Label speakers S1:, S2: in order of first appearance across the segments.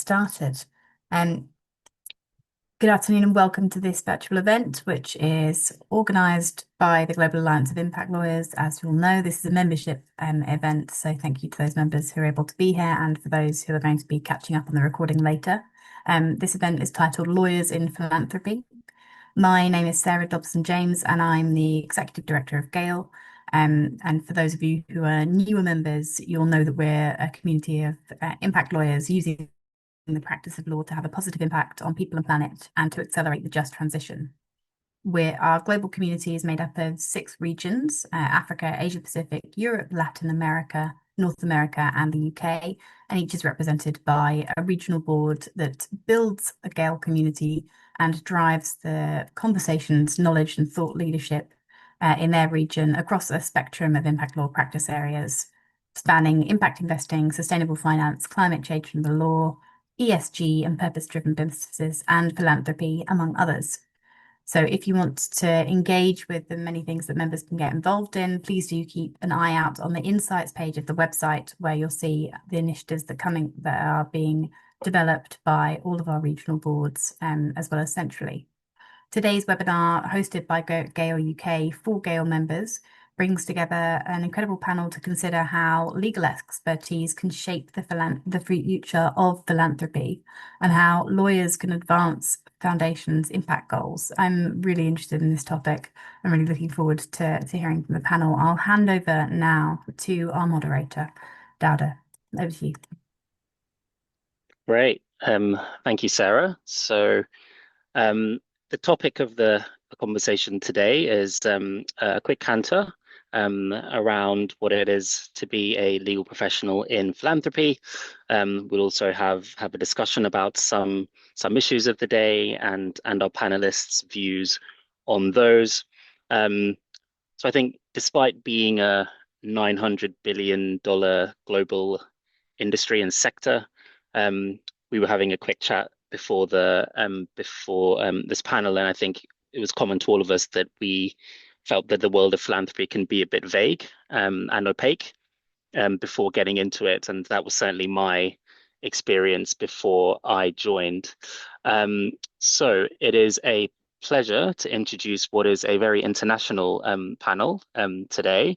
S1: started. Um, Good afternoon and welcome to this virtual event, which is organised by the Global Alliance of Impact Lawyers. As you'll know, this is a membership event, so thank you to those members who are able to be here and for those who are going to be catching up on the recording later. This event is titled Lawyers in Philanthropy. My name is Sarah Dobson-James and I'm the Executive Director of GAIL. And for those of you who are newer members, you'll know that we're a community of impact lawyers using the practice of law to have a positive impact on people and planet and to accelerate the just transition. Our global community is made up of 6 regions, Africa, Asia Pacific, Europe, Latin America, North America, and the UK. And each is represented by a regional board that builds a GAIL community and drives the conversations, knowledge, and thought leadership in their region across a spectrum of impact law practice areas, spanning impact investing, sustainable finance, climate change and the law, ESG and purpose-driven businesses, and philanthropy, among others. So if you want to engage with the many things that members can get involved in, please do keep an eye out on the insights page of the website, where you'll see the initiatives that are being developed by all of our regional boards, as well as centrally. Today's webinar, hosted by GAIL UK for GAIL members, brings together an incredible panel to consider how legal expertise can shape the future of philanthropy and how lawyers can advance foundations' impact goals. I'm really interested in this topic. I'm really looking forward to hearing from the panel. I'll hand over now to our moderator, Dowda. Over to you.
S2: Great. Thank you, Sarah. So the topic of the conversation today is a quick canter around what it is to be a legal professional in philanthropy. We'll also have a discussion about some issues of the day and our panelists' views on those. So I think despite being a $900 billion global industry and sector, we were having a quick chat before this panel, and I think it was common to all of us that we felt that the world of philanthropy can be a bit vague and opaque before getting into it, and that was certainly my experience before I joined. So it is a pleasure to introduce what is a very international panel today.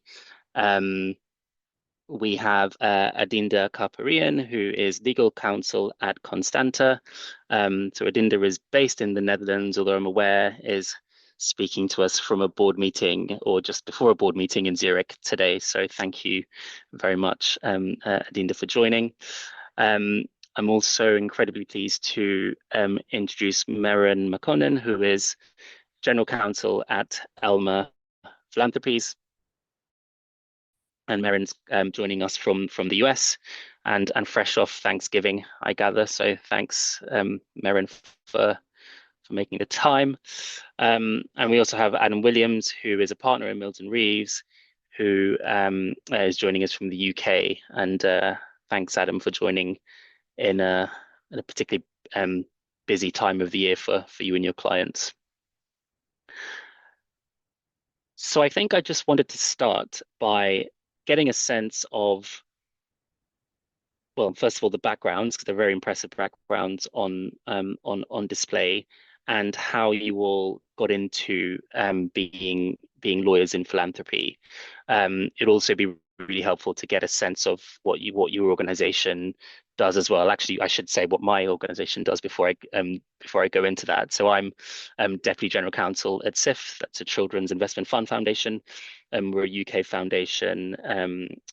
S2: We have Adinda Karparian, who is legal counsel at Constanta. So Adinda is based in the Netherlands, although I'm aware is speaking to us from a board meeting or just before a board meeting in Zurich today. So thank you very much, Adinda, for joining. I'm also incredibly pleased to introduce Maren McConan, who is general counsel at Elmer Philanthropies. And Maren's joining us from the US and fresh off Thanksgiving, I gather. So thanks, Maren, for making the time. And we also have Adam Williams, who is a partner in Milton Reeves, who is joining us from the UK. And thanks, Adam, for joining in a particularly busy time of the year for you and your clients. So I think I just wanted to start by getting a sense of, well, first of all, the backgrounds, because they're very impressive backgrounds on display, and how you all got into being lawyers in philanthropy. It'd also be really helpful to get a sense of what your organization does as well. Actually, I should say what my organization does before I go into that. So I'm Deputy General Counsel at CIF. That's a Children's Investment Fund Foundation. We're a UK foundation,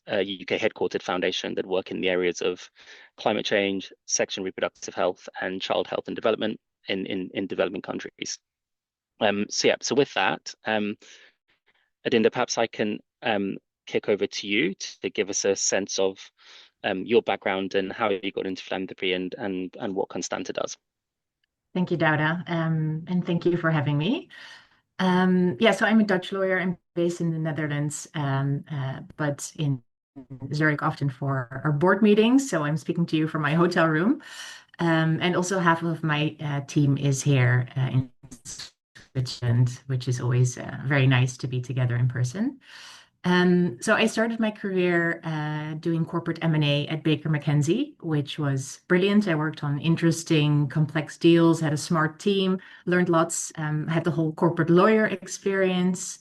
S2: a UK headquartered foundation that work in the areas of climate change, sexual and reproductive health, and child health and development in developing countries. So with that, Adinda, perhaps I can kick over to you to give us a sense of your background and how you got into philanthropy and what Constanta does.
S3: Thank you, Dowda, and thank you for having me. So I'm a Dutch lawyer. I'm based in the Netherlands, but in Zurich often for our board meetings. So I'm speaking to you from my hotel room. And also half of my team is here in Switzerland, which is always very nice to be together in person. So I started my career doing corporate M&A at Baker McKenzie, which was brilliant. I worked on interesting, complex deals, had a smart team, learned lots, had the whole corporate lawyer experience.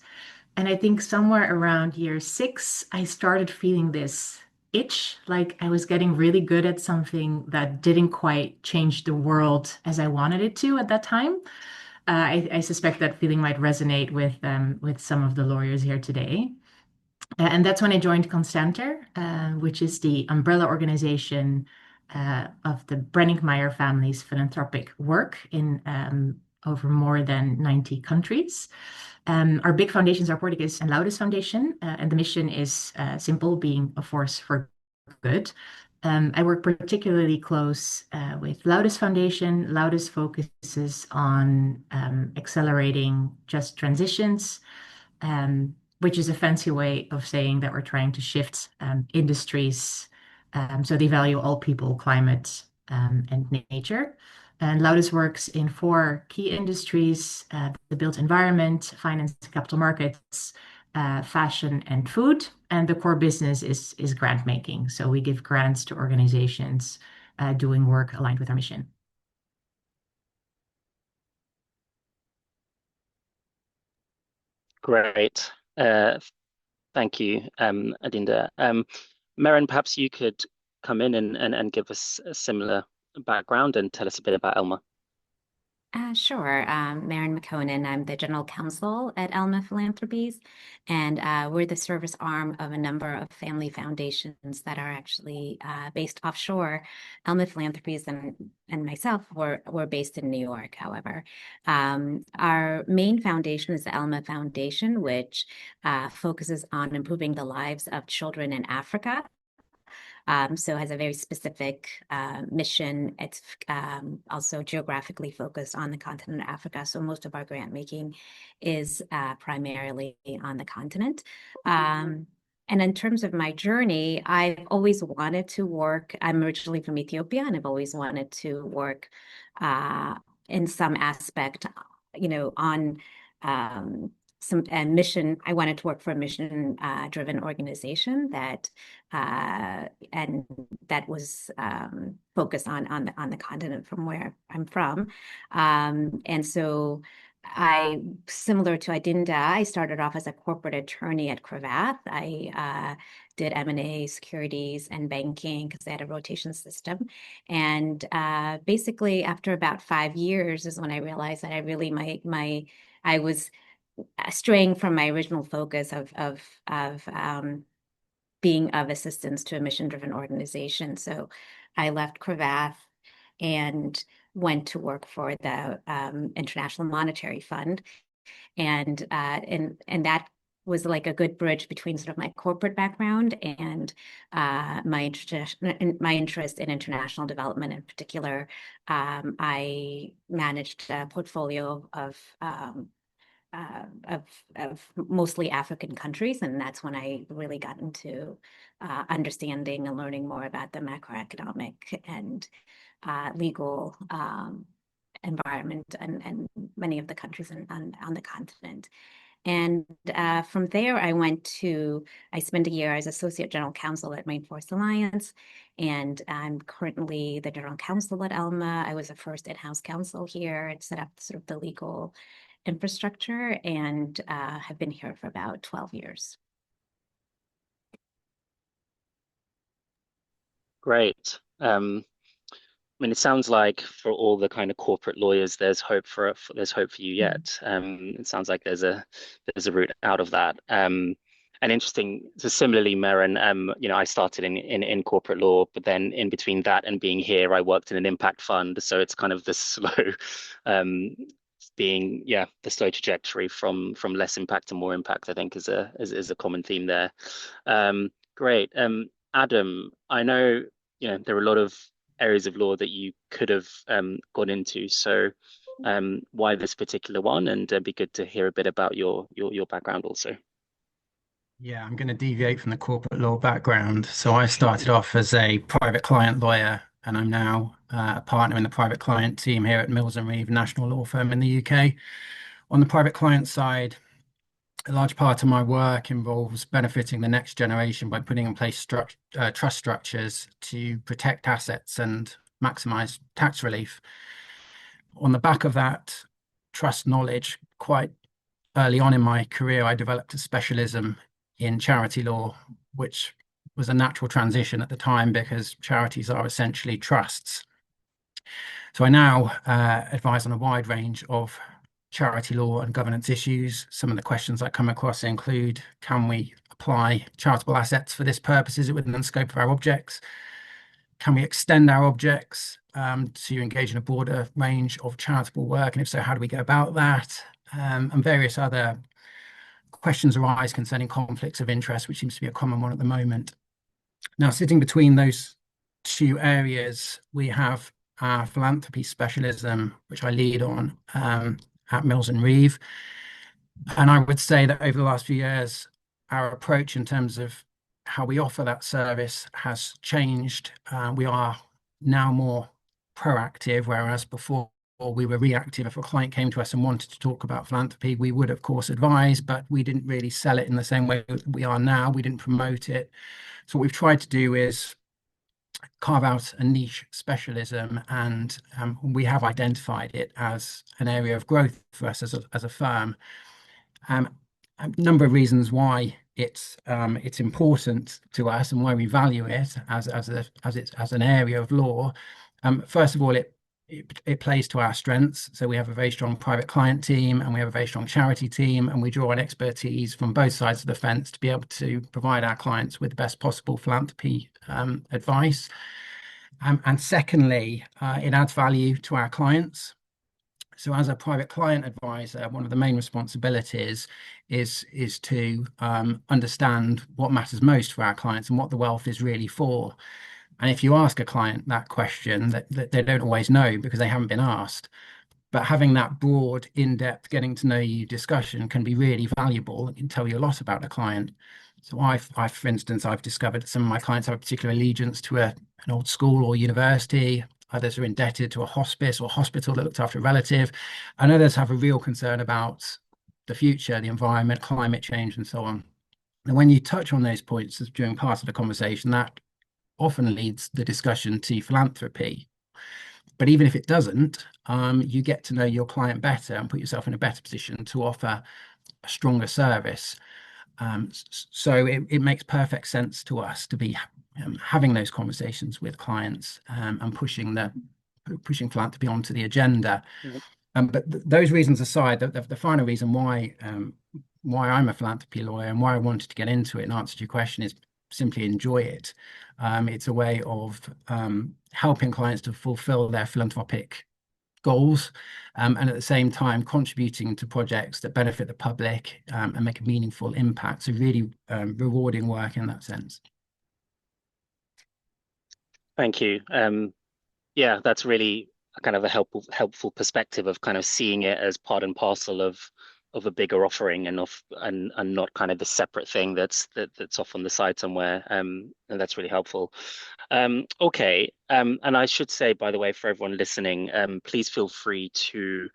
S3: And I think somewhere around year six, I started feeling this itch, like I was getting really good at something that didn't quite change the world as I wanted it to at that time. I suspect that feeling might resonate with some of the lawyers here today. And that's when I joined Constanter, which is the umbrella organization of the Brenningmeier family's philanthropic work in over more than 90 countries. Our big foundations are Portuguese and Laudes Foundation, and the mission is simple, being a force for good. I work particularly close with Laudes Foundation. Laudes focuses on accelerating just transitions, which is a fancy way of saying that we're trying to shift industries so they value all people, climate, and nature. And Laudes works in four key industries: the built environment, finance, capital markets, fashion, and food. And the core business is grant making. So we give grants to organizations doing work aligned with our mission.
S2: Great. Thank you, Adinda. Maren, perhaps you could come in and give us a similar background and tell us a bit about Elma.
S4: Sure. Maren McConan. I'm the general counsel at Alma Philanthropies, and we're the service arm of a number of family foundations that are actually based offshore. Alma Philanthropies and myself were based in New York, however. Our main foundation is the Alma Foundation, which focuses on improving the lives of children in Africa. So it has a very specific mission. It's also geographically focused on the continent of Africa. So most of our grant making is primarily on the continent. And in terms of my journey, I've always wanted to work. I'm originally from Ethiopia, and I've always wanted to work in some aspect, on some mission. I wanted to work for a mission driven organization that and that was focused on the continent from where I'm from. And so similar to Adinda, I started off as a corporate attorney at Cravath. I did M&A, securities, and banking because they had a rotation system. And basically, after about 5 years is when I realized that I was straying from my original focus of being of assistance to a mission-driven organization. So I left Cravath and went to work for the International Monetary Fund, and that was like a good bridge between sort of my corporate background and my interest in international development in particular. I managed a portfolio of mostly African countries, and that's when I really got into understanding and learning more about the macroeconomic and legal environment and many of the countries on the continent. And from there, I spent a year as Associate General Counsel at Rainforest Alliance, and I'm currently the General Counsel at Alma. I was the first in-house counsel here and set up sort of the legal infrastructure, and have been here for about 12 years.
S2: Great. I mean, it sounds like for all the kind of corporate lawyers, there's hope for you yet. It sounds like there's a route out of that. And interesting. So similarly, Maren, I started in corporate law, but then in between that and being here, I worked in an impact fund. So it's kind of the slow, the slow trajectory from less impact to more impact. I think is a common theme there. Great. Adam, I know there are a lot of areas of law that you could have gone into. So why this particular one? And it'd be good to hear a bit about your background also.
S5: Yeah, I'm going to deviate from the corporate law background. So I started off as a private client lawyer, and I'm now a partner in the private client team here at Mills and Reeve National Law Firm in the UK. On the private client side, a large part of my work involves benefiting the next generation by putting in place trust structures to protect assets and maximize tax relief. On the back of that trust knowledge, quite early on in my career, I developed a specialism in charity law, which was a natural transition at the time because charities are essentially trusts. So I now advise on a wide range of charity law and governance issues. Some of the questions I come across include, can we apply charitable assets for this purpose? Is it within the scope of our objects? Can we extend our objects to engage in a broader range of charitable work? And if so, how do we go about that? And various other questions arise concerning conflicts of interest, which seems to be a common one at the moment. Now, sitting between those two areas, we have our philanthropy specialism, which I lead on at Mills and Reeve. And I would say that over the last few years, our approach in terms of how we offer that service has changed. We are now more proactive, whereas before we were reactive. If a client came to us and wanted to talk about philanthropy, we would, of course, advise, but we didn't really sell it in the same way that we are now. We didn't promote it. So what we've tried to do is carve out a niche specialism, and we have identified it as an area of growth for us as a firm. A number of reasons why it's important to us and why we value it as an area of law. First of all, it plays to our strengths. So we have a very strong private client team and we have a very strong charity team, and we draw on expertise from both sides of the fence to be able to provide our clients with the best possible philanthropy advice. And secondly, it adds value to our clients. So as a private client advisor, one of the main responsibilities is to understand what matters most for our clients and what the wealth is really for. And if you ask a client that question, that they don't always know because they haven't been asked. But having that broad, in-depth, getting to know you discussion can be really valuable. It can tell you a lot about a client. So for instance, I've discovered that some of my clients have a particular allegiance to an old school or university. Others are indebted to a hospice or hospital that looked after a relative. And others have a real concern about the future, the environment, climate change, and so on. And when you touch on those points during part of the conversation, that often leads the discussion to philanthropy. But even if it doesn't, you get to know your client better and put yourself in a better position to offer a stronger service. So it makes perfect sense to us to be having those conversations with clients and pushing philanthropy onto the agenda. But those reasons aside, the final reason why I'm a philanthropy lawyer and why I wanted to get into it and answer your question is simply enjoy it. It's a way of helping clients to fulfill their philanthropic goals and at the same time contributing to projects that benefit the public and make a meaningful impact. So really rewarding work in that sense.
S2: Thank you. Yeah, that's really kind of a helpful perspective of kind of seeing it as part and parcel of a bigger offering and not kind of the separate thing that's off on the side somewhere. And that's really helpful. Okay. And I should say, by the way, for everyone listening, please feel free to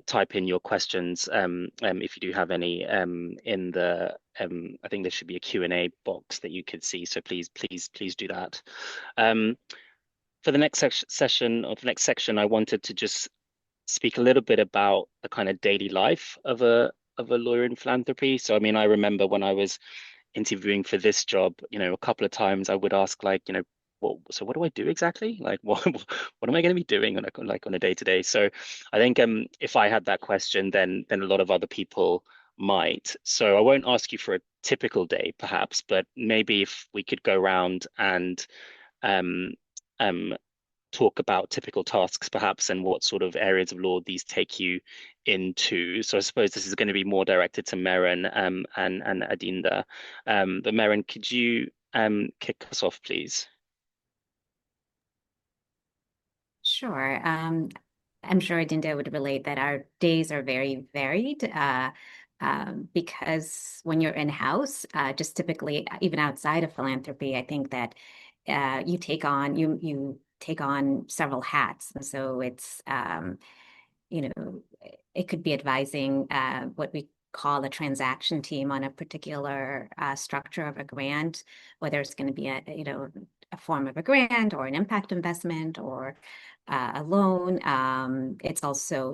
S2: type in your questions if you do have any in the I think there should be a Q&A box that you could see. So please do that. For the next session or the next section, I wanted to just speak a little bit about the kind of daily life of a lawyer in philanthropy. So I mean, I remember when I was interviewing for this job, a couple of times I would ask like, what do I do exactly? Like what am I going to be doing on a day-to-day? So I think if I had that question, then a lot of other people might. So I won't ask you for a typical day perhaps, but maybe if we could go around and talk about typical tasks perhaps and what sort of areas of law these take you into. So I suppose this is going to be more directed to Meren and Adinda. But Meren, could you kick us off, please?
S4: Sure. I'm sure Adinda would relate that our days are very varied because when you're in-house, just typically, even outside of philanthropy, I think that you take on several hats. And so it's, it could be advising what we call a transaction team on a particular structure of a grant, whether it's going to be a form of a grant or an impact investment or a loan. It's also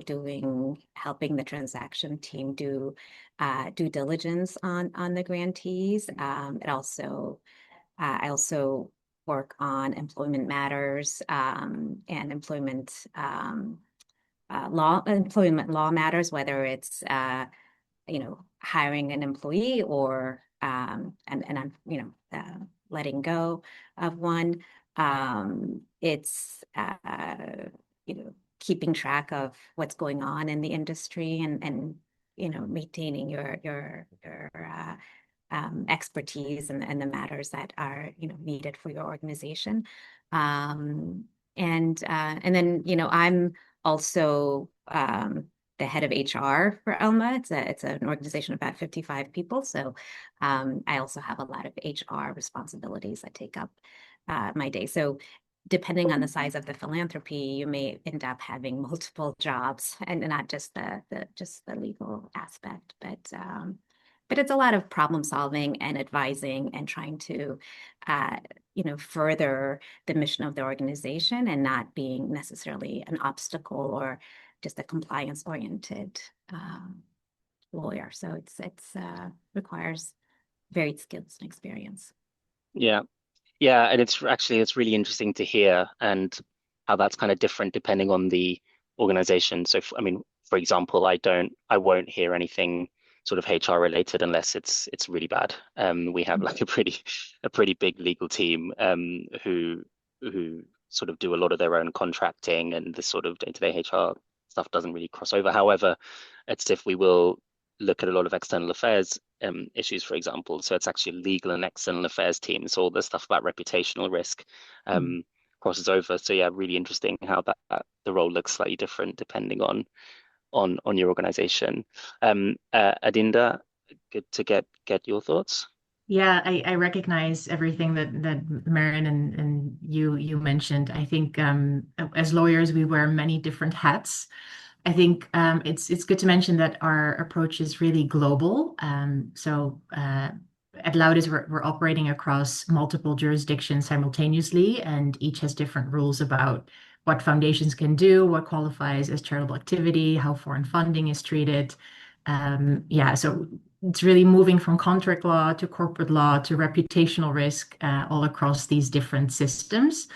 S4: helping the transaction team do due diligence on the grantees. I also work on employment matters and employment law matters, whether it's hiring an employee or and I'm letting go of one. It's keeping track of what's going on in the industry and maintaining your expertise and the matters that are needed for your organization. And then I'm also the head of HR for Elma. It's an organization of about 55 people. So I also have a lot of HR responsibilities that take up my day. So depending on the size of the philanthropy, you may end up having multiple jobs and not just the legal aspect, but it's a lot of problem solving and advising and trying to further the mission of the organization and not being necessarily an obstacle or just a compliance oriented lawyer. So it's requires varied skills and experience.
S2: Yeah. And it's really interesting to hear and how that's kind of different depending on the organization. So for example, I won't hear anything sort of HR related unless it's really bad. We have like a pretty big legal team who sort of do a lot of their own contracting, and this sort of day-to-day HR stuff doesn't really cross over. However, it's if we will look at a lot of external affairs issues, for example. So it's actually a legal and external affairs team. So all the stuff about reputational risk crosses over. So yeah, really interesting how that the role looks slightly different depending on your organization. Adinda, good to get your thoughts.
S3: Yeah, I recognize everything that Maren and you mentioned. I think as lawyers we wear many different hats. I think it's good to mention that our approach is really global. At Loudis, we're operating across multiple jurisdictions simultaneously, and each has different rules about what foundations can do, what qualifies as charitable activity, how foreign funding is treated. So it's really moving from contract law to corporate law to reputational risk all across these different systems.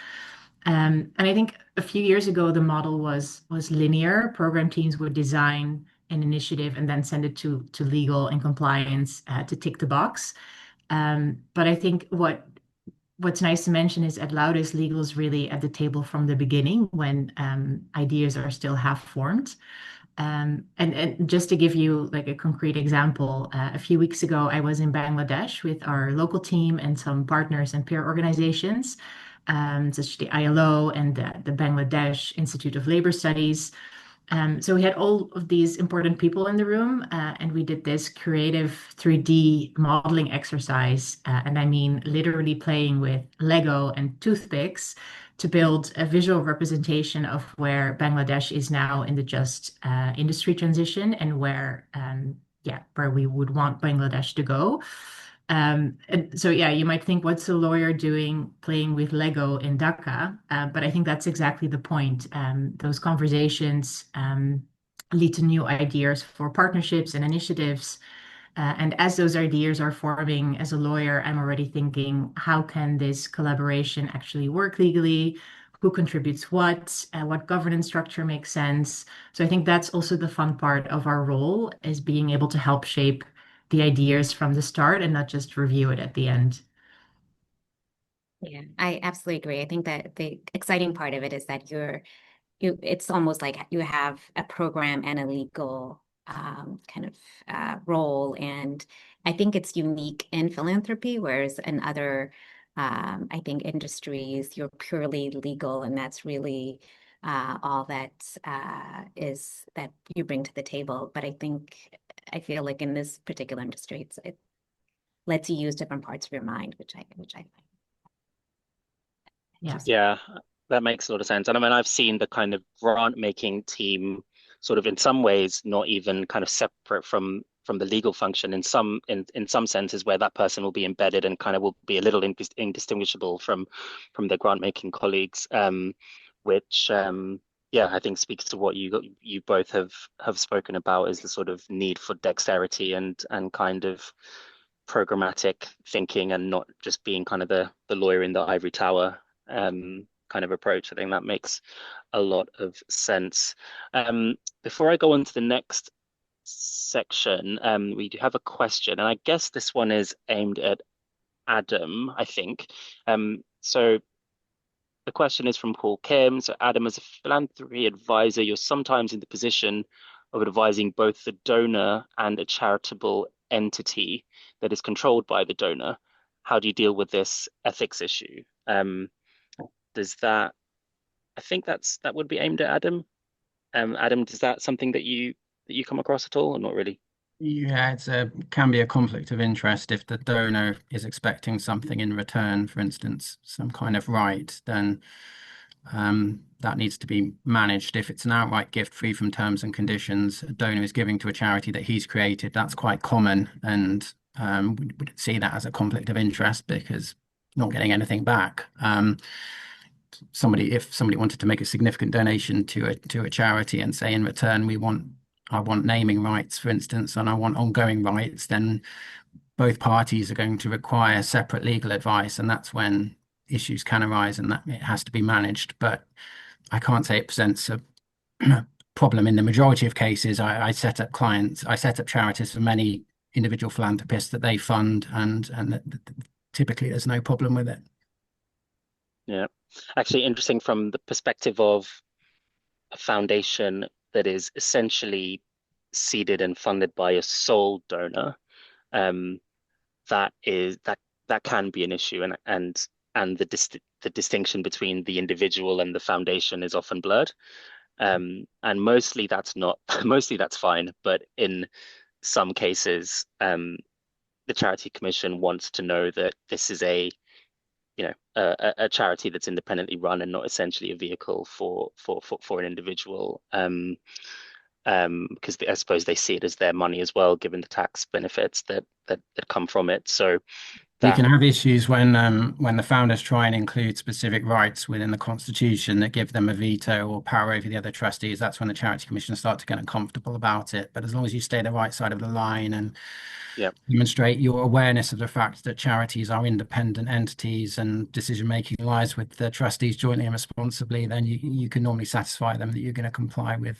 S3: And I think a few years ago, the model was linear. Program teams would design an initiative and then send it to legal and compliance to tick the box. But I think what's nice to mention is at Loudis, legal is really at the table from the beginning when ideas are still half formed. And just to give you like a concrete example, a few weeks ago, I was in Bangladesh with our local team and some partners and peer organizations, such as the ILO and the Bangladesh Institute of Labor Studies. So we had all of these important people in the room, and we did this creative 3D modeling exercise. And I mean, literally playing with Lego and toothpicks to build a visual representation of where Bangladesh is now in the just industry transition and where we would want Bangladesh to go. And so, you might think, what's a lawyer doing playing with Lego in Dhaka? But I think that's exactly the point. Those conversations lead to new ideas for partnerships and initiatives. And as those ideas are forming as a lawyer, I'm already thinking, how can this collaboration actually work legally? Who contributes what governance structure makes sense? So I think that's also the fun part of our role, is being able to help shape the ideas from the start and not just review it at the end.
S4: Yeah, I absolutely agree. I think that the exciting part of it is that it's almost like you have a program and a legal kind of role. And I think it's unique in philanthropy, whereas in other, I think, industries, you're purely legal, and that's really all that is that you bring to the table. But I feel like in this particular industry, it lets you use different parts of your mind, which I find.
S2: Yeah, that makes a lot of sense. And I mean, I've seen the kind of grant making team sort of in some ways not even kind of separate from from the legal function in some senses where that person will be embedded and kind of will be a little indistinguishable from their grant making colleagues, which yeah, I think speaks to what you both have spoken about, is the sort of need for dexterity and kind of programmatic thinking, and not just being kind of the lawyer in the ivory tower kind of approach. I think that makes a lot of sense. Before I go on to the next section, we do have a question, and I guess this one is aimed at Adam, I think. So the question is from Paul Kim. So Adam, as a philanthropy advisor, you're sometimes in the position of advising both the donor and a charitable entity that is controlled by the donor. How do you deal with this ethics issue? Does that, I think that would be aimed at Adam. Adam, is that something that you come across at all, or not really?
S5: Yeah, can be a conflict of interest if the donor is expecting something in return, for instance, some kind of right, then that needs to be managed. If it's an outright gift free from terms and conditions, a donor is giving to a charity that he's created, that's quite common, and we would see that as a conflict of interest because not getting anything back. If somebody wanted to make a significant donation to a charity and say in return I want naming rights, for instance, and I want ongoing rights, then both parties are going to require separate legal advice, and that's when issues can arise and that it has to be managed. But I can't say it presents a problem in the majority of cases. I set up charities for many individual philanthropists that they fund, and typically there's no problem with it.
S2: Yeah, actually interesting from the perspective of a foundation that is essentially seeded and funded by a sole donor. That can be an issue, and the distinction between the individual and the foundation is often blurred. And mostly that's fine, but in some cases, the Charity Commission wants to know that this is a charity that's independently run and not essentially a vehicle for an individual, because I suppose they see it as their money as well, given the tax benefits that come from it. So
S5: you can have issues when the founders try and include specific rights within the constitution that give them a veto or power over the other trustees. That's when the Charity Commission start to get uncomfortable about it. But as long as you stay the right side of the line and demonstrate your awareness of the fact that charities are independent entities and decision making lies with the trustees jointly and responsibly, then you can normally satisfy them that you're going to comply with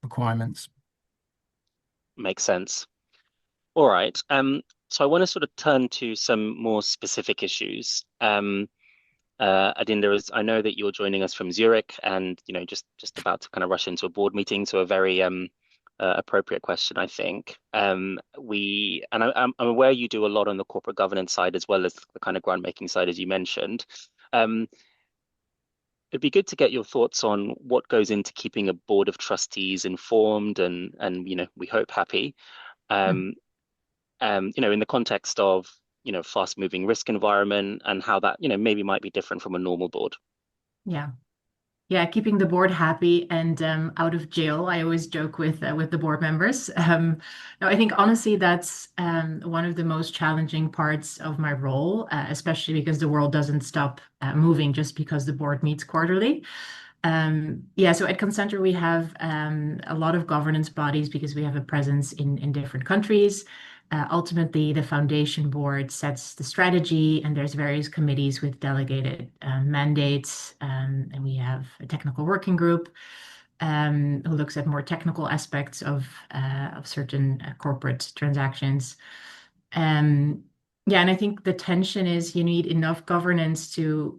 S5: requirements.
S2: Makes sense. All right. So I want to sort of turn to some more specific issues. Adin, I know that you're joining us from Zurich, and just about to kind of rush into a board meeting, so a very appropriate question, I think. I'm aware you do a lot on the corporate governance side as well as the kind of grant making side, as you mentioned. It'd be good to get your thoughts on what goes into keeping a board of trustees informed and we hope happy. In the context of fast moving risk environment, and how that maybe might be different from a normal board.
S3: Yeah, keeping the board happy and out of jail. I always joke with the board members. No, I think honestly that's one of the most challenging parts of my role, especially because the world doesn't stop moving just because the board meets quarterly. So at Concentra we have a lot of governance bodies because we have a presence in different countries. Ultimately, the foundation board sets the strategy, and there's various committees with delegated mandates. And we have a technical working group who looks at more technical aspects of certain corporate transactions. And I think the tension is you need enough governance to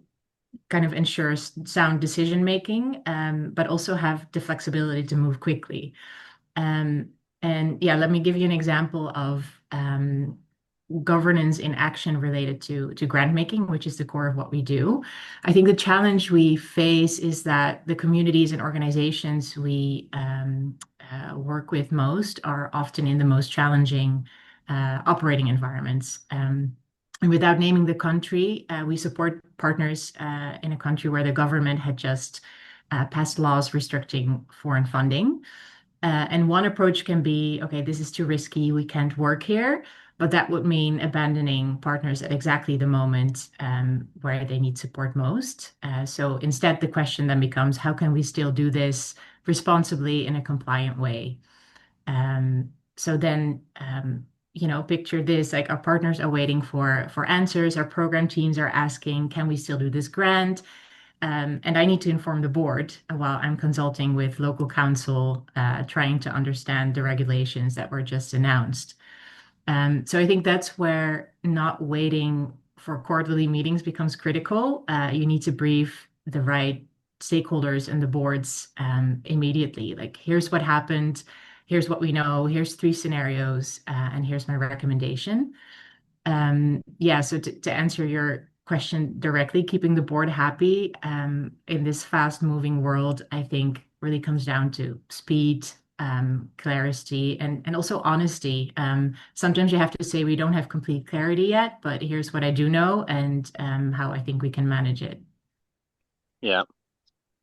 S3: kind of ensure sound decision making, but also have the flexibility to move quickly. Let me give you an example of governance in action related to grant making, which is the core of what we do. I think the challenge we face is that the communities and organizations we work with most are often in the most challenging operating environments. And without naming the country, we support partners in a country where the government had just passed laws restricting foreign funding. And one approach can be, okay, this is too risky, we can't work here, but that would mean abandoning partners at exactly the moment where they need support most. So instead, the question then becomes, how can we still do this responsibly in a compliant way? So then, picture this, like our partners are waiting for answers, our program teams are asking, can we still do this grant? And I need to inform the board while I'm consulting with local council, trying to understand the regulations that were just announced. So I think that's where not waiting for quarterly meetings becomes critical. You need to brief the right stakeholders and the boards immediately. Like, here's what happened, here's what we know, here's 3 scenarios, and here's my recommendation. Yeah, so to answer your question directly, keeping the board happy in this fast-moving world, I think really comes down to speed, clarity, and also honesty. Sometimes you have to say we don't have complete clarity yet, but here's what I do know and how I think we can manage it.
S2: Yeah,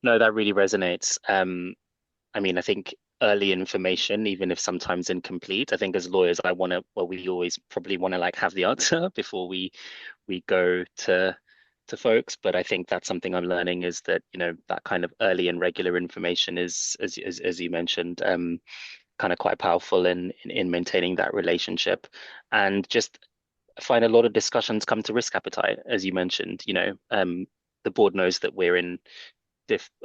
S2: no, that really resonates. I mean, I think early information, even if sometimes incomplete, I think as lawyers, we always probably want to like have the answer before we go to folks. But I think that's something I'm learning is that, that kind of early and regular information is, as you mentioned, kind of quite powerful in maintaining that relationship. And just find a lot of discussions come to risk appetite, as you mentioned. The board knows that we're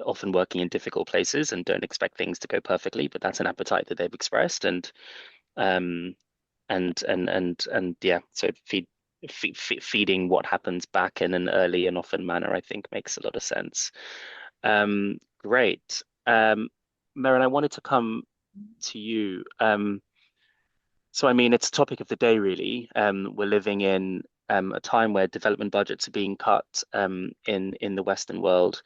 S2: often working in difficult places and don't expect things to go perfectly, but that's an appetite that they've expressed, and yeah, so feeding what happens back in an early and often manner, I think makes a lot of sense. Great. Maren, I wanted to come to you. So I mean, it's a topic of the day, really. We're living in a time where development budgets are being cut in the Western world.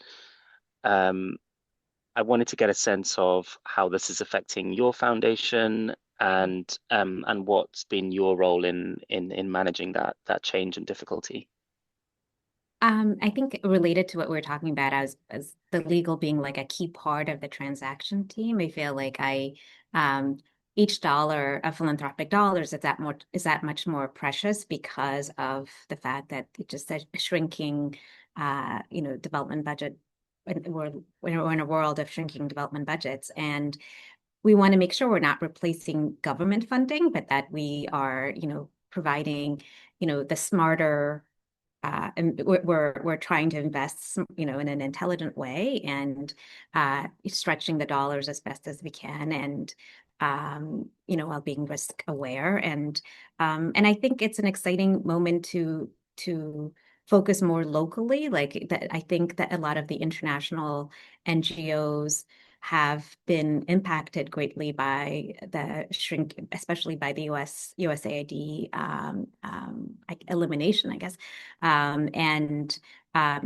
S2: I wanted to get a sense of how this is affecting your foundation and what's been your role in managing that change and difficulty.
S4: I think related to what we were talking about as the legal being like a key part of the transaction team, I feel like each dollar of philanthropic dollars is that much more precious because of the fact that it just a shrinking development budget. We're in a world of shrinking development budgets, and we want to make sure we're not replacing government funding, but that we are, providing, the smarter, and we're trying to invest, in an intelligent way and stretching the dollars as best as we can, and while being risk aware, and I think it's an exciting moment to focus more locally. Like that, I think that a lot of the international NGOs have been impacted greatly by the shrink, especially by the USAID elimination, I guess. And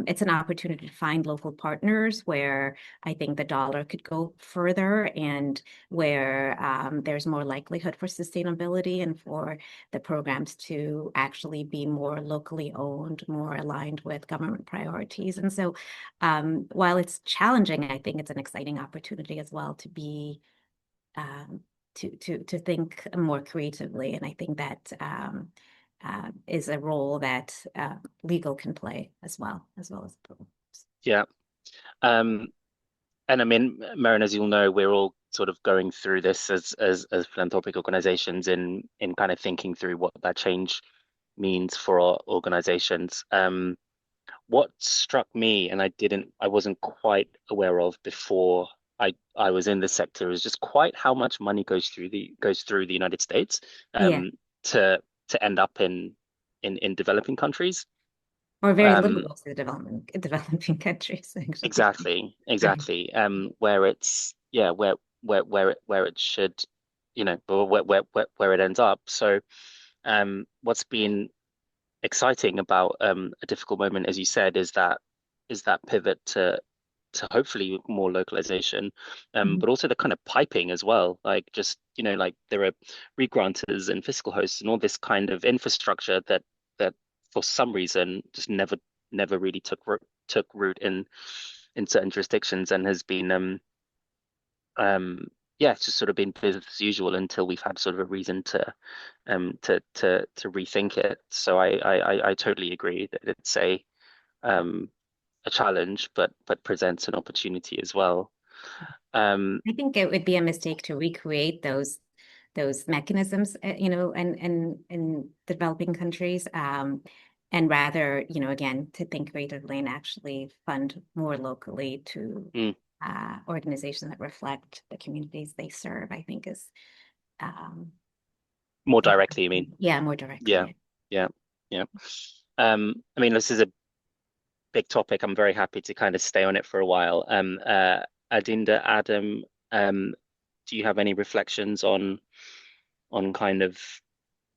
S4: it's an opportunity to find local partners where I think the dollar could go further, and where there's more likelihood for sustainability and for the programs to actually be more locally owned, more aligned with government priorities. And so while it's challenging, I think it's an exciting opportunity as well to be to think more creatively. And I think that is a role that legal can play as well as programs.
S2: Yeah. And I mean, Maren, as you'll know, we're all sort of going through this as philanthropic organizations in kind of thinking through what that change means for our organizations. What struck me, and I wasn't quite aware of before I was in the sector, is just quite how much money goes through the United States
S4: Yeah.
S2: to end up in developing countries.
S4: Or very liberal to the developing countries, actually.
S2: Exactly. Where it's where it should, where it ends up. So, what's been exciting about a difficult moment, as you said, is that pivot to hopefully more localization, but also the kind of piping as well. Like just like there are regranters and fiscal hosts and all this kind of infrastructure that for some reason just never really took root in certain jurisdictions and has been yeah, it's just sort of been business as usual until we've had sort of a reason to rethink it. So I totally agree that it's a challenge, but presents an opportunity as well.
S4: I think it would be a mistake to recreate those mechanisms, in developing countries, and rather, again, to think creatively and actually fund more locally to
S2: mm,
S4: organizations that reflect the communities they serve. I think is
S2: more directly, I mean.
S4: Yeah, more
S2: Yeah,
S4: directly.
S2: yeah, yeah. I mean, this is a big topic. I'm very happy to kind of stay on it for a while. Adinda, Adam, do you have any reflections on kind of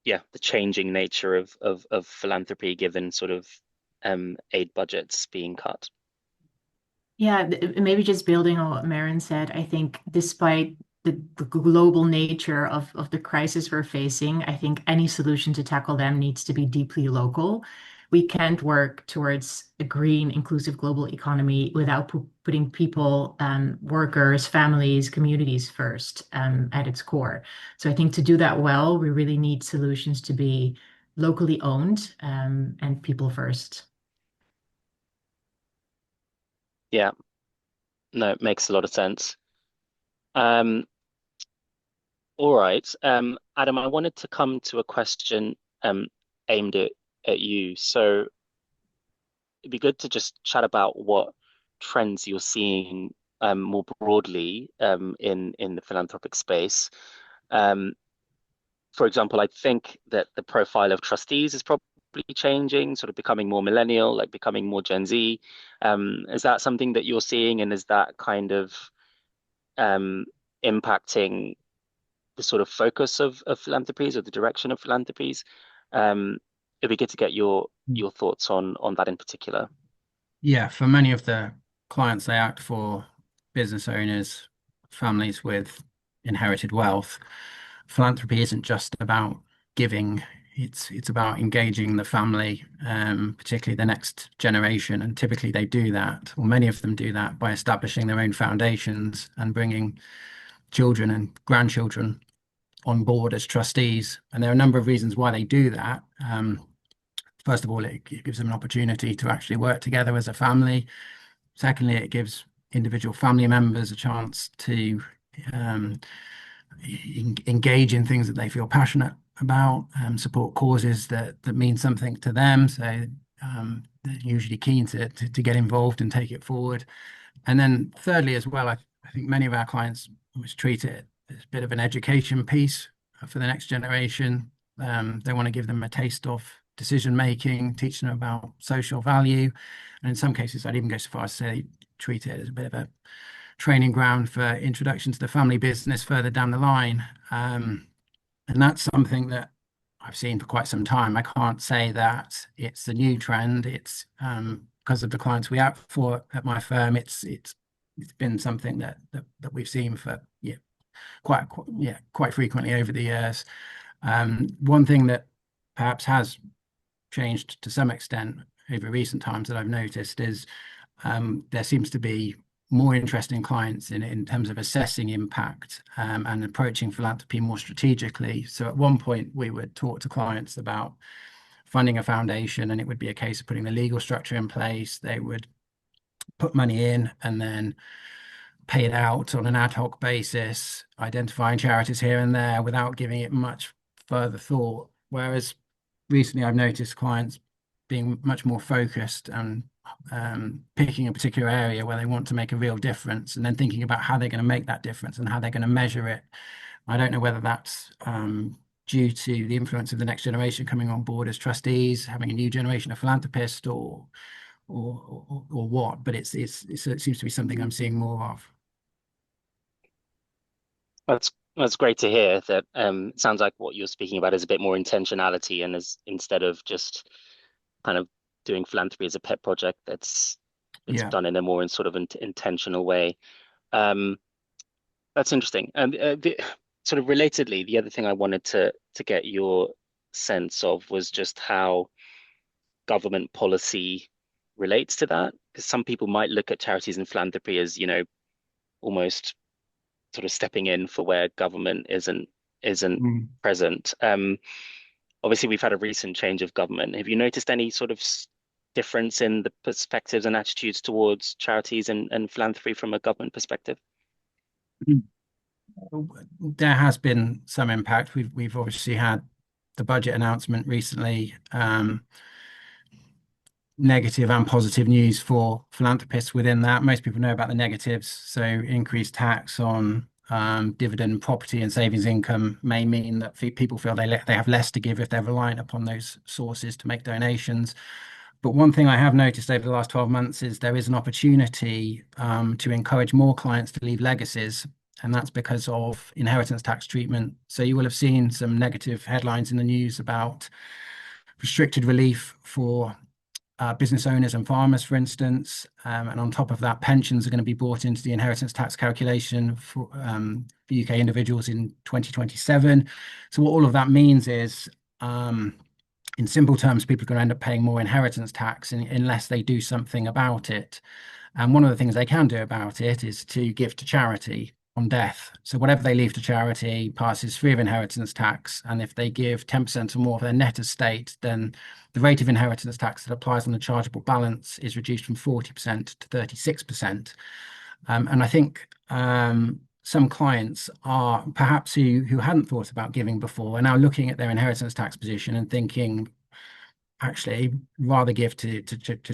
S2: the changing nature of philanthropy given sort of aid budgets being cut?
S3: Yeah, maybe just building on what Maren said, I think despite the global nature of the crisis we're facing, I think any solution to tackle them needs to be deeply local. We can't work towards a green, inclusive global economy without putting people, workers, families, communities first, at its core. So I think to do that well, we really need solutions to be locally owned, and people first.
S2: Yeah, no, it makes a lot of sense. Um, all right. Adam, I wanted to come to a question aimed at you. So it'd be good to just chat about what trends you're seeing more broadly in the philanthropic space. Um, for example, I think that the profile of trustees is probably changing, sort of becoming more millennial, like becoming more Gen Z. Is that something that you're seeing, and is that kind of um, impacting the sort of focus of philanthropies or the direction of philanthropies? It'd be good to get your thoughts on that in particular.
S5: Yeah, for many of the clients they act for, business owners, families with inherited wealth, philanthropy isn't just about giving, it's about engaging the family, particularly the next generation. And typically they do that, or many of them do that, by establishing their own foundations and bringing children and grandchildren on board as trustees. And there are a number of reasons why they do that. First of all, it gives them an opportunity to actually work together as a family. Secondly, it gives individual family members a chance to um, engage in things that they feel passionate about, support causes that mean something to them. So they're usually keen to get involved and take it forward. And then thirdly, as well, I think many of our clients almost treat it as a bit of an education piece for the next generation. They want to give them a taste of decision making, teach them about social value. And in some cases, I'd even go so far as to say treat it as a bit of a training ground for introduction to the family business further down the line. And that's something that I've seen for quite some time. I can't say that it's the new trend. It's because of the clients we act for at my firm. It's been something that we've seen for quite frequently over the years. One thing that perhaps has changed to some extent over recent times that I've noticed is there seems to be more interesting clients in terms of assessing impact, and approaching philanthropy more strategically. So at one point, we would talk to clients about funding a foundation, and it would be a case of putting the legal structure in place. They would put money in and then pay it out on an ad hoc basis, identifying charities here and there without giving it much further thought. Whereas recently, I've noticed clients being much more focused and picking a particular area where they want to make a real difference, and then thinking about how they're going to make that difference and how they're going to measure it. I don't know whether that's due to the influence of the next generation coming on board as trustees, having a new generation of philanthropists, or what, but it seems to be something I'm seeing more of.
S2: That's great to hear. That it sounds like what you're speaking about is a bit more intentionality, and is instead of just kind of doing philanthropy as a pet project, it's
S5: Yeah.
S2: done in a more sort of intentional way. Um, that's interesting. And sort of relatedly, the other thing I wanted to get your sense of was just how government policy relates to that, because some people might look at charities and philanthropy as, almost sort of stepping in for where government isn't
S5: Mm.
S2: present. Obviously, we've had a recent change of government. Have you noticed any sort of difference in the perspectives and attitudes towards charities and philanthropy from a government perspective?
S5: There has been some impact. We've obviously had the budget announcement recently, negative and positive news for philanthropists within that. Most people know about the negatives. So increased tax on dividend, property, and savings income may mean that people feel they have less to give if they're reliant upon those sources to make donations. But one thing I have noticed over the last 12 months is there is an opportunity to encourage more clients to leave legacies, and that's because of inheritance tax treatment. So you will have seen some negative headlines in the news about restricted relief for business owners and farmers, for instance. And on top of that, pensions are going to be brought into the inheritance tax calculation for UK individuals in 2027. So what all of that means is, in simple terms, people are going to end up paying more inheritance tax unless they do something about it. And one of the things they can do about it is to give to charity on death. So whatever they leave to charity passes free of inheritance tax. And if they give 10% or more of their net estate, then the rate of inheritance tax that applies on the chargeable balance is reduced from 40% to 36%. And I think some clients are perhaps who hadn't thought about giving before are now looking at their inheritance tax position and thinking, actually, rather give to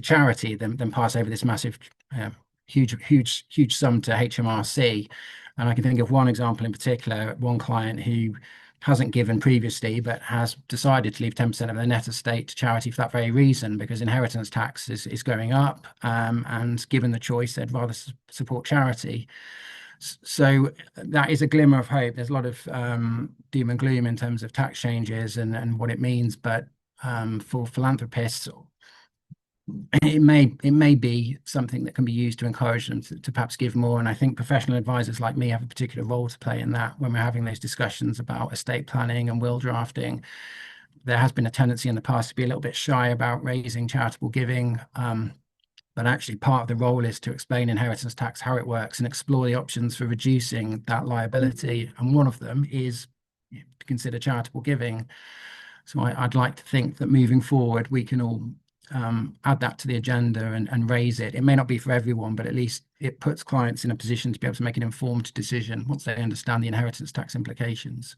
S5: charity than pass over this massive, huge sum to HMRC. And I can think of one example in particular, one client who hasn't given previously, but has decided to leave 10% of their net estate to charity for that very reason, because inheritance tax is going up. And given the choice, they'd rather support charity. So that is a glimmer of hope. There's a lot of doom and gloom in terms of tax changes and what it means, but for philanthropists, it may be something that can be used to encourage them to perhaps give more. And I think professional advisors like me have a particular role to play in that when we're having those discussions about estate planning and will drafting. There has been a tendency in the past to be a little bit shy about raising charitable giving. But actually, part of the role is to explain inheritance tax, how it works, and explore the options for reducing that liability. And one of them is to consider charitable giving. So I'd like to think that moving forward, we can all add that to the agenda and raise it. It may not be for everyone, but at least it puts clients in a position to be able to make an informed decision once they understand the inheritance tax implications.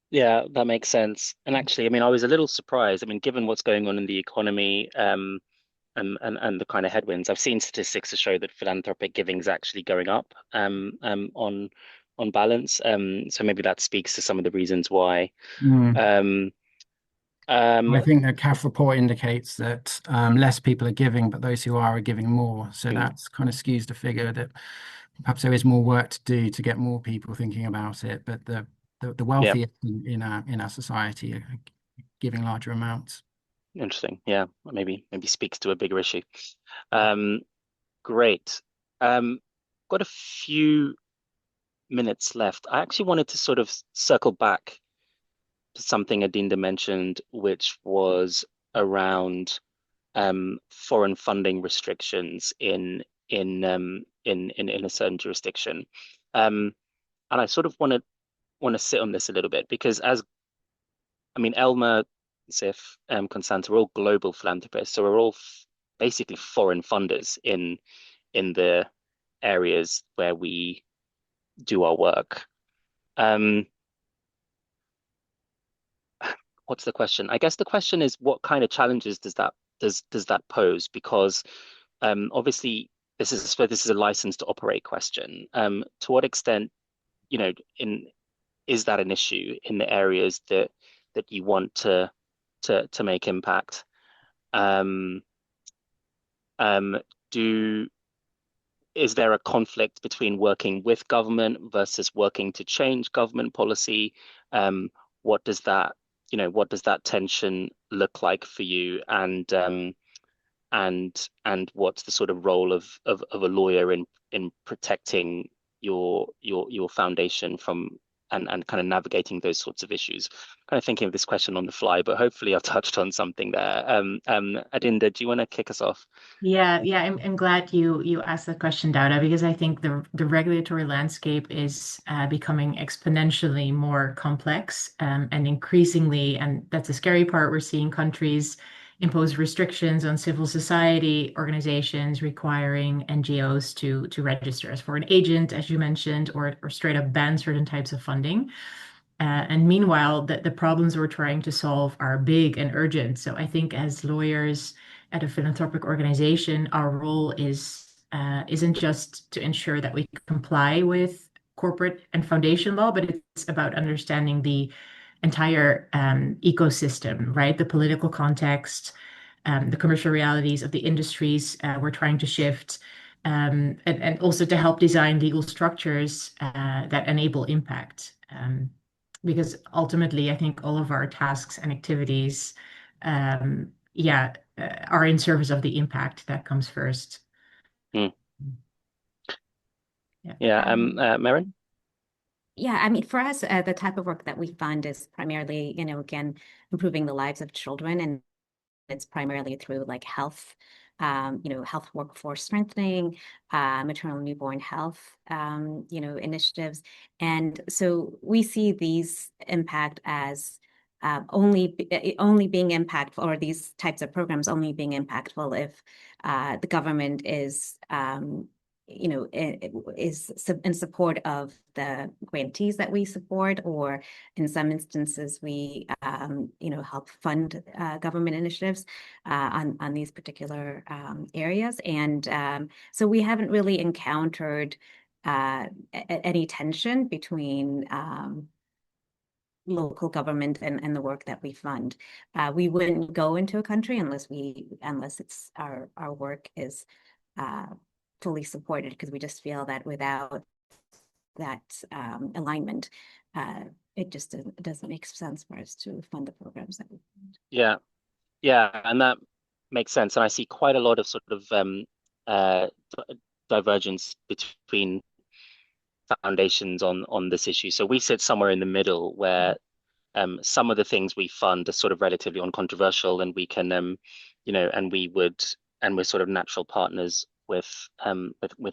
S2: Yeah, that makes sense. And actually, I mean, I was a little surprised. I mean, given what's going on in the economy, and the kind of headwinds, I've seen statistics to show that philanthropic giving is actually going up on balance. So maybe that speaks to some of the reasons why.
S5: Mm. I
S2: Um,
S5: think the CAF report indicates that less people are giving, but those who are giving more. So that's kind of skews the figure that perhaps there is more work to do to get more people thinking about it. But the wealthiest in our society are giving larger amounts.
S2: Interesting. Yeah, maybe speaks to a bigger issue. Great. Got a few minutes left. I actually wanted to sort of circle back to something Adinda mentioned, which was around foreign funding restrictions in a certain jurisdiction. And I sort of want to sit on this a little bit because I mean, Elmer, Sif, Constanta are all global philanthropists, so we're all basically foreign funders in the areas where we do our work. What's the question? I guess the question is, what kind of challenges does that pose? Because obviously this is a license to operate question. To what extent, is that an issue in the areas that you want to make impact? Is there a conflict between working with government versus working to change government policy? What does that tension look like for you? And what's the sort of role of a lawyer in protecting your foundation from and kind of navigating those sorts of issues. Kind of thinking of this question on the fly, but hopefully I've touched on something there. Adinda, do you want to kick us off?
S3: Yeah. I'm glad you asked that question, Dauda, because I think the regulatory landscape is becoming exponentially more complex and increasingly, and that's the scary part. We're seeing countries impose restrictions on civil society organizations requiring NGOs to register as for an agent, as you mentioned, or straight up ban certain types of funding. And meanwhile, the problems we're trying to solve are big and urgent. So I think as lawyers at a philanthropic organization, our role isn't just to ensure that we comply with corporate and foundation law, but it's about understanding the entire ecosystem, right? The political context, the commercial realities of the industries we're trying to shift, and also to help design legal structures that enable impact. Because ultimately, I think all of our tasks and activities, are in service of the impact that comes first.
S2: Hmm.
S3: Yeah.
S2: Yeah, Maren?
S4: Yeah, I mean, for us, the type of work that we fund is primarily, again, improving the lives of children, and it's primarily through like health, health workforce strengthening, maternal newborn health, initiatives. And so we see these impact as only being impactful, or these types of programs only being impactful if the government is is in support of the grantees that we support, or in some instances we help fund government initiatives on these particular areas. And so we haven't really encountered any tension between local government and the work that we fund. We wouldn't go into a country unless it's our work is fully supported, because we just feel that without that alignment, it just doesn't make sense for us to fund the programs that we fund.
S2: Yeah, and that makes sense. And I see quite a lot of sort of divergence between foundations on this issue. So we sit somewhere in the middle where some of the things we fund are sort of relatively uncontroversial, and we can and we're sort of natural partners with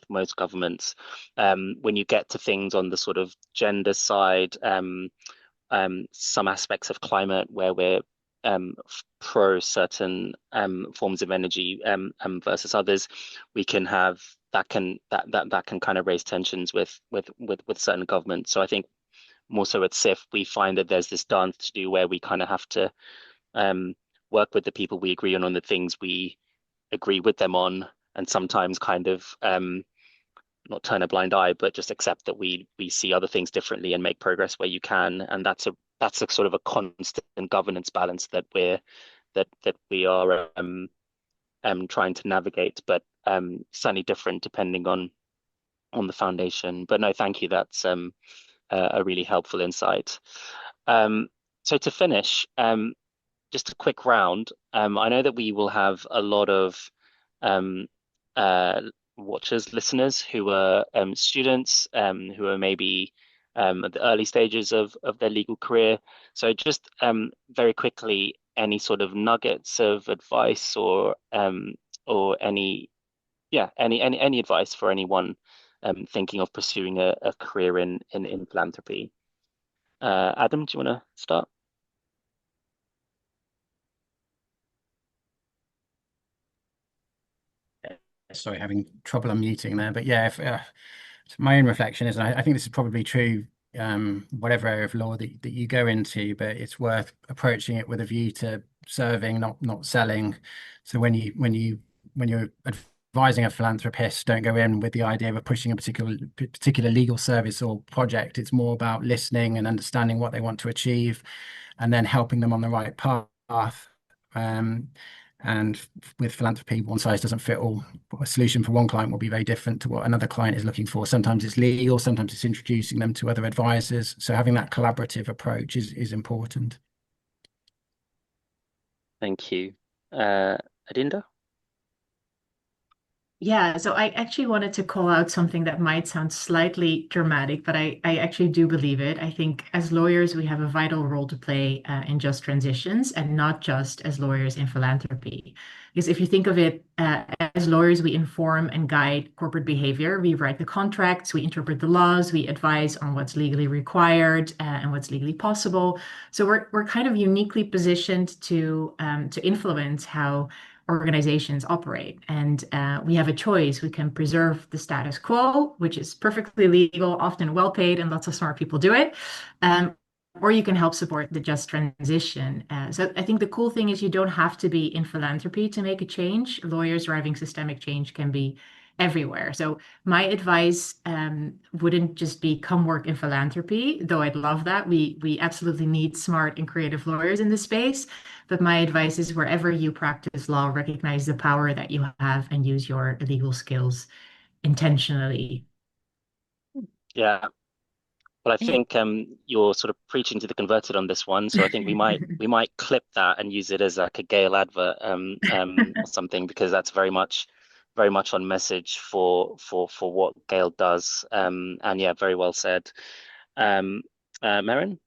S2: most governments. When you get to things on the sort of gender side, some aspects of climate where we're pro certain forms of energy versus others, we can have that can kind of raise tensions with certain governments. So I think more so at SIF, we find that there's this dance to do where we kind of have to work with the people we agree on the things we agree with them on, and sometimes kind of not turn a blind eye, but just accept that we see other things differently and make progress where you can. And that's a sort of a constant governance balance that we are trying to navigate, but certainly different depending on the foundation. But no, thank you. That's a really helpful insight. So to finish, just a quick round. I know that we will have a lot of watchers, listeners who are students, who are maybe at the early stages of their legal career. So just very quickly, any sort of nuggets of advice or any advice for anyone thinking of pursuing a career in philanthropy. Adam, do you want to start?
S5: Sorry, having trouble unmuting there. But yeah, if, my own reflection is, and I think this is probably true, whatever area of law that you go into, but it's worth approaching it with a view to serving, not selling. So when you're advising a philanthropist, don't go in with the idea of pushing a particular legal service or project. It's more about listening and understanding what they want to achieve, and then helping them on the right path. And with philanthropy, one size doesn't fit all. A solution for one client will be very different to what another client is looking for. Sometimes it's legal, sometimes it's introducing them to other advisors. So having that collaborative approach is important.
S2: Thank you. Adinda?
S3: Yeah, so I actually wanted to call out something that might sound slightly dramatic, but I actually do believe it. I think as lawyers, we have a vital role to play in just transitions and not just as lawyers in philanthropy. Because if you think of it, as lawyers, we inform and guide corporate behavior. We write the contracts, we interpret the laws, we advise on what's legally required and what's legally possible. So we're kind of uniquely positioned to influence how organizations operate. And we have a choice. We can preserve the status quo, which is perfectly legal, often well paid, and lots of smart people do it. Or you can help support the just transition. So I think the cool thing is you don't have to be in philanthropy to make a change. Lawyers driving systemic change can be everywhere. So my advice wouldn't just be come work in philanthropy, though I'd love that. We absolutely need smart and creative lawyers in this space. But my advice is wherever you practice law, recognize the power that you have and use your legal skills intentionally.
S2: Yeah. Well, I
S4: Yeah.
S2: think you're sort of preaching to the converted on this one, so I think we might clip that and use it as like a GAIL advert or something, because that's very much on message for what GAIL does. And yeah, very well said. Um, Maren?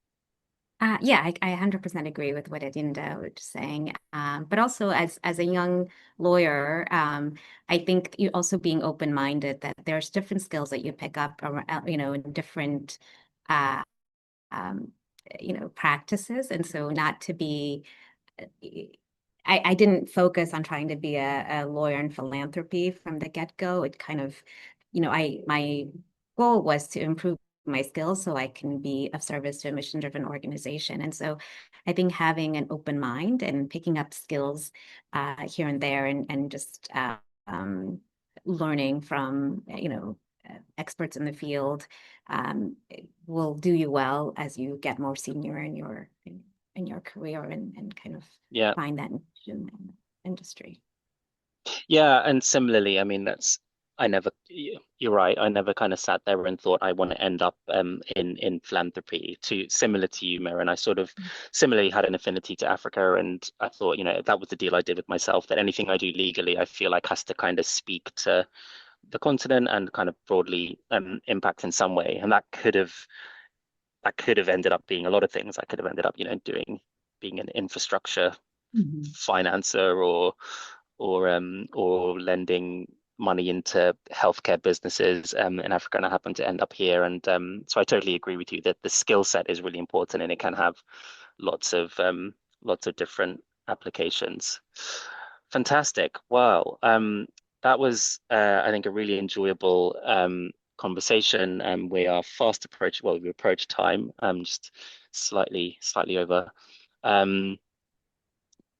S4: Yeah, I 100% agree with what Adinda was saying. But also as a young lawyer, I think you also being open-minded that there's different skills that you pick up, in different, uh, um, practices. And so not to be, I didn't focus on trying to be a lawyer in philanthropy from the get-go. It kind of, my goal was to improve my skills so I can be of service to a mission-driven organization. And so I think having an open mind and picking up skills here and there and just learning from, experts in the field will do you well as you get more senior in your career and kind of
S2: Yeah.
S4: find that niche in the industry.
S2: Yeah, and similarly, I mean, you're right. I never kind of sat there and thought I want to end up in philanthropy. Similar to you, Maren, I sort of similarly had an affinity to Africa, and I thought, that was the deal I did with myself, that anything I do legally, I feel like has to kind of speak to the continent and kind of broadly impact in some way. And that could have ended up being a lot of things. I could have ended up, being an infrastructure financer or lending money into healthcare businesses in Africa, and I happen to end up here. And so I totally agree with you that the skill set is really important, and it can have lots of different applications. Fantastic. Wow. That was I think a really enjoyable conversation. We are fast approaching, well, we approach time, just slightly over. Um,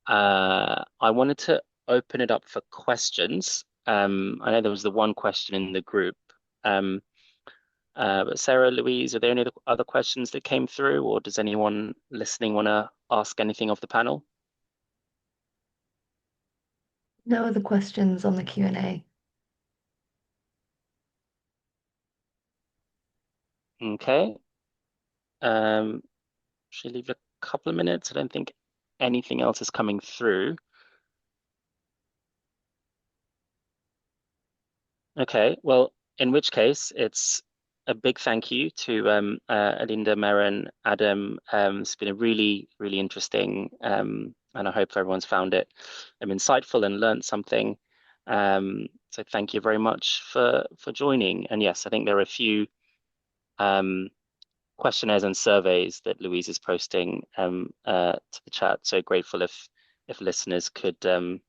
S2: I wanted to open it up for questions. I know there was the one question in the group. But Sarah, Louise, are there any other questions that came through, or does anyone listening want to ask anything of the panel?
S6: No other questions on the Q&A.
S2: Okay. Should I leave it a couple of minutes? I don't think anything else is coming through. Okay, well, in which case, it's a big thank you to Alinda, Maren, Adam. It's been a really, really interesting, and I hope everyone's found it insightful and learned something. So thank you very much for joining. And yes, I think there are a few questionnaires and surveys that Louise is posting to the chat. So grateful if listeners could fill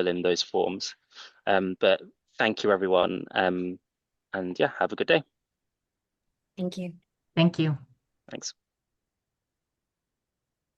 S2: in those forms. But thank you, everyone. And yeah, have a good day.
S4: Thank you.
S3: Thank you.
S2: Thanks.